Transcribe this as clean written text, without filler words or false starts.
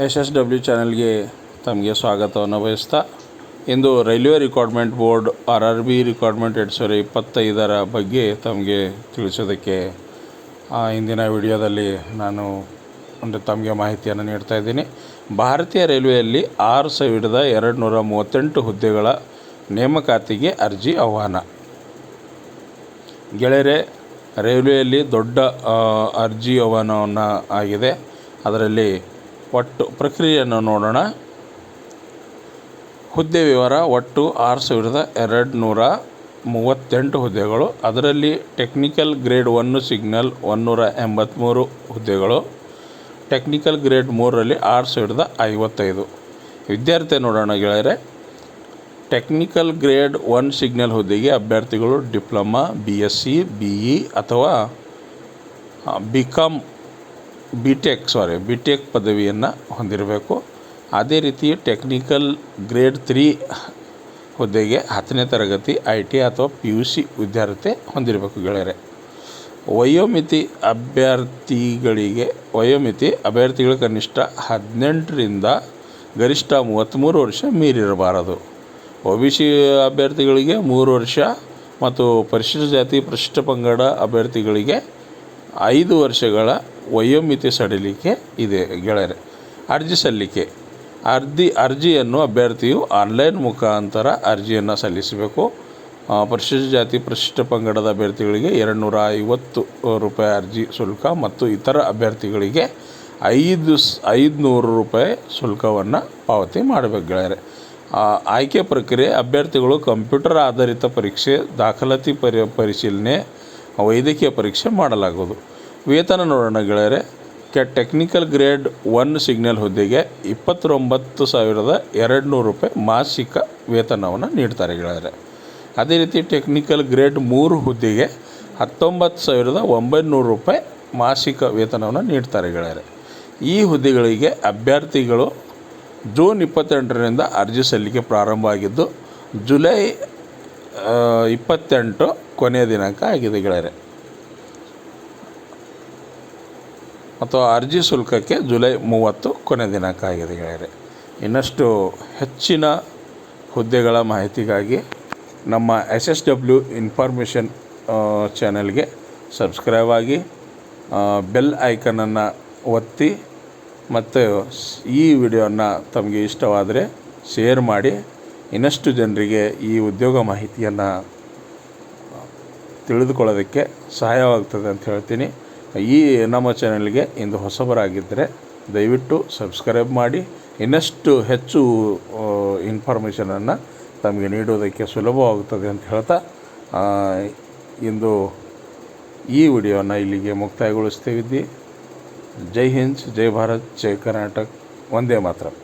SSW ಚಾನಲ್ಗೆ ತಮಗೆ ಸ್ವಾಗತವನ್ನು ಬಯಸ್ತಾ ಇಂದು railway recruitment board RRB recruitment 2025 ಬಗ್ಗೆ ತಮಗೆ ತಿಳಿಸೋದಕ್ಕೆ ಇಂದಿನ ವಿಡಿಯೋದಲ್ಲಿ ನಾನು ತಮಗೆ ಮಾಹಿತಿಯನ್ನು ನೀಡ್ತಾ ಇದ್ದೀನಿ. ಭಾರತೀಯ ರೈಲ್ವೆಯಲ್ಲಿ 6238 ಹುದ್ದೆಗಳ ನೇಮಕಾತಿಗೆ ಅರ್ಜಿ ಆಹ್ವಾನ. ಗೆಳೆಯರೆ, ರೈಲ್ವೆಯಲ್ಲಿ ದೊಡ್ಡ ಅರ್ಜಿ ಆಹ್ವಾನವನ್ನು ಆಗಿದೆ. ಅದರಲ್ಲಿ ಒಟ್ಟು ಪ್ರಕ್ರಿಯೆಯನ್ನು ನೋಡೋಣ. ಹುದ್ದೆ ವಿವರ: ಒಟ್ಟು 6238 ಹುದ್ದೆಗಳು. ಅದರಲ್ಲಿ ಟೆಕ್ನಿಕಲ್ ಗ್ರೇಡ್ 1 ಸಿಗ್ನಲ್ 183 ಹುದ್ದೆಗಳು. ಟೆಕ್ನಿಕಲ್ ಗ್ರೇಡ್ 3ರಲ್ಲಿ 6055 ವಿದ್ಯಾರ್ಥಿ ನೋಡೋಣ ಗೆಳೆಯರೆ. ಟೆಕ್ನಿಕಲ್ ಗ್ರೇಡ್ 1 ಸಿಗ್ನಲ್ ಹುದ್ದೆಗೆ ಅಭ್ಯರ್ಥಿಗಳು ಡಿಪ್ಲೊಮಾ, BSc, BE ಅಥವಾ ಬಿಟೆಕ್ ಪದವಿಯನ್ನು ಹೊಂದಿರಬೇಕು. ಅದೇ ರೀತಿ ಟೆಕ್ನಿಕಲ್ ಗ್ರೇಡ್ 3 ಹುದ್ದೆಗೆ 10ನೇ ತರಗತಿ ITI ಅಥವಾ PUC ವಿದ್ಯಾರ್ಥಿ ಹೊಂದಿರಬೇಕು ಗೆಳೆಯರೆ. ವಯೋಮಿತಿ ಅಭ್ಯರ್ಥಿಗಳ ಕನಿಷ್ಠ 18ರಿಂದ ಗರಿಷ್ಠ 33 ವರ್ಷ ಮೀರಿರಬಾರದು. OBC ಅಭ್ಯರ್ಥಿಗಳಿಗೆ 3 ವರ್ಷ ಮತ್ತು ಪರಿಶಿಷ್ಟ ಜಾತಿ ಪರಿಶಿಷ್ಟ ಪಂಗಡ ಅಭ್ಯರ್ಥಿಗಳಿಗೆ 5 ವರ್ಷಗಳ ವಯೋಮಿತಿ ಸಡಿಲಿಕೆ ಇದೆ ಗೆಳೆಯರೆ. ಅರ್ಜಿ ಸಲ್ಲಿಕೆ: ಅರ್ಜಿಯನ್ನು ಅಭ್ಯರ್ಥಿಯು ಆನ್ಲೈನ್ ಮುಖಾಂತರ ಅರ್ಜಿಯನ್ನು ಸಲ್ಲಿಸಬೇಕು. ಪರಿಶಿಷ್ಟ ಜಾತಿ ಪರಿಶಿಷ್ಟ ಪಂಗಡದ ಅಭ್ಯರ್ಥಿಗಳಿಗೆ ₹250 ಅರ್ಜಿ ಶುಲ್ಕ ಮತ್ತು ಇತರ ಅಭ್ಯರ್ಥಿಗಳಿಗೆ ₹500 ಶುಲ್ಕವನ್ನು ಪಾವತಿ ಮಾಡಬೇಕು ಗೆಳೆಯರೆ. ಆಯ್ಕೆ ಪ್ರಕ್ರಿಯೆ: ಅಭ್ಯರ್ಥಿಗಳು ಕಂಪ್ಯೂಟರ್ ಆಧಾರಿತ ಪರೀಕ್ಷೆ, ದಾಖಲಾತಿ ಪರಿಶೀಲನೆ, ವೈದ್ಯಕೀಯ ಪರೀಕ್ಷೆ ಮಾಡಲಾಗುವುದು. ವೇತನ ನೋಡೋಣ ಗೆಳೆಯರೆ. ಟೆಕ್ನಿಕಲ್ ಗ್ರೇಡ್ 1 ಸಿಗ್ನಲ್ ಹುದ್ದೆಗೆ ₹29,200 ಮಾಸಿಕ ವೇತನವನ್ನು ನೀಡ್ತಾರೆ ಗೆಳೆಯರೆ. ಅದೇ ರೀತಿ ಟೆಕ್ನಿಕಲ್ ಗ್ರೇಡ್ 3 ಹುದ್ದೆಗೆ ₹19,900 ಮಾಸಿಕ ವೇತನವನ್ನು ನೀಡ್ತಾರೆ ಗೆಳೆಯರೆ. ಈ ಹುದ್ದೆಗಳಿಗೆ ಅಭ್ಯರ್ಥಿಗಳು ಜೂನ್ 28ರಿಂದ ಅರ್ಜಿ ಸಲ್ಲಿಕೆ ಪ್ರಾರಂಭ ಆಗಿದ್ದು ಜುಲೈ 28 ಕೊನೆಯ ದಿನಾಂಕ ಆಗಿದೆ ಗೆಳೆಯರೆ. ಮತ್ತು ಅರ್ಜಿ ಶುಲ್ಕಕ್ಕೆ ಜುಲೈ 30 ಕೊನೆಯ ದಿನಾಂಕ ಆಗಿದೆ ಗೆಳೆಯರೆ. ಇನ್ನಷ್ಟು ಹೆಚ್ಚಿನ ಹುದ್ದೆಗಳ ಮಾಹಿತಿಗಾಗಿ ನಮ್ಮ SSW ಇನ್ಫಾರ್ಮೇಷನ್ ಚಾನಲ್ಗೆ ಸಬ್ಸ್ಕ್ರೈಬ್ ಆಗಿ ಬೆಲ್ ಐಕನನ್ನು ಒತ್ತಿ ಮತ್ತು ಈ ವಿಡಿಯೋನ ತಮಗೆ ಇಷ್ಟವಾದರೆ ಶೇರ್ ಮಾಡಿ ಇನ್ನಷ್ಟು ಜನರಿಗೆ ಈ ಉದ್ಯೋಗ ಮಾಹಿತಿಯನ್ನು ತಿಳಿದುಕೊಳ್ಳೋದಕ್ಕೆ ಸಹಾಯವಾಗ್ತದೆ ಅಂತ ಹೇಳ್ತೀನಿ. ಈ ನಮ್ಮ ಚಾನಲ್ಗೆ ಇಂದು ಹೊಸಬರಾಗಿದ್ದರೆ ದಯವಿಟ್ಟು ಸಬ್ಸ್ಕ್ರೈಬ್ ಮಾಡಿ. ಇನ್ನಷ್ಟು ಹೆಚ್ಚು ಇನ್ಫಾರ್ಮೇಷನನ್ನು ತಮಗೆ ನೀಡೋದಕ್ಕೆ ಸುಲಭವಾಗುತ್ತದೆ ಅಂತ ಹೇಳ್ತಾ ಇಂದು ಈ ವಿಡಿಯೋನ ಇಲ್ಲಿಗೆ ಮುಕ್ತಾಯಗೊಳಿಸ್ತೀವಿ. ಜೈ ಹಿಂದ್, ಜೈ ಭಾರತ್, ಜೈ ಕರ್ನಾಟಕ, ವಂದೇ ಮಾತರಂ.